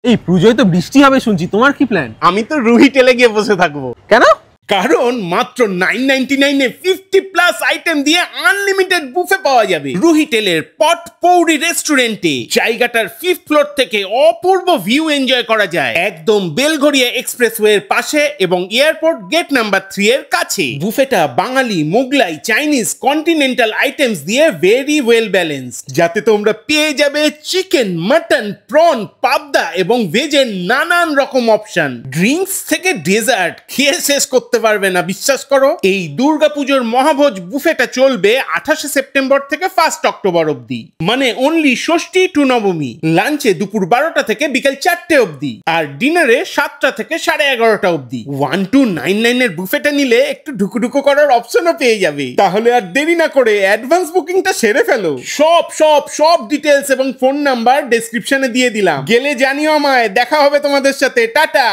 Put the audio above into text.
এই পুজোয় তো বৃষ্টি হবে শুনছি, তোমার কি প্ল্যান? আমি তো রুহি টেলে গিয়ে বসে থাকবো। কেন? কারণ মাত্র 999 এ 50+ আইটেম দিয়ে আনলিমিটেড বুফে পাওয়া যাবে রুহি টেলের পটপৌরি রেস্টুরেন্টে। জায়গাটার 5th ফ্লোর থেকে অপূর্ব ভিউ এনজয় করা যায়, একদম বেলঘরিয়া এক্সপ্রেসওয়ে এর পাশে এবং এয়ারপোর্ট গেট নাম্বার 3 এর কাছে। বুফেটা বাঙালি, মোগলাই, চাইনিজ, কন্টিনেন্টাল আইটেমস দিয়ে ভেরি ওয়েল ব্যালেন্স, যাতে তোমরা পেয়ে যাবে চিকেন, মাটন, প্রন, পাবদা এবং ভেজের নানান রকম অপশন। ড্রিঙ্কস থেকে ডেজার্ট খেয়ে শেষ করতে পারবে না, বিশ্বাস করো। এই দুর্গাপুজোর মহাভোজ বুফেটা চলবে 28 সেপ্টেম্বর থেকে 1 অক্টোবর অবধি, মানে অনলি ষষ্ঠী টু নবমী। লাঞ্চে দুপুর 12টা থেকে বিকেল 4টে অবধি, আর ডিনারে 7টা থেকে 11:30 অবধি। 1299 এর বুফেটা নিলে একটু ঢুকুঢুকু করার অপশনও পেয়ে যাবে। তাহলে আর দেরি না করে অ্যাডভান্স বুকিংটা সেরে ফেলো। সব ডিটেলস এবং ফোন নাম্বার ডেসক্রিপশনে দিয়ে দিলাম, গেলে জানিও আমায়। দেখা হবে তোমাদের সাথে, টাটা।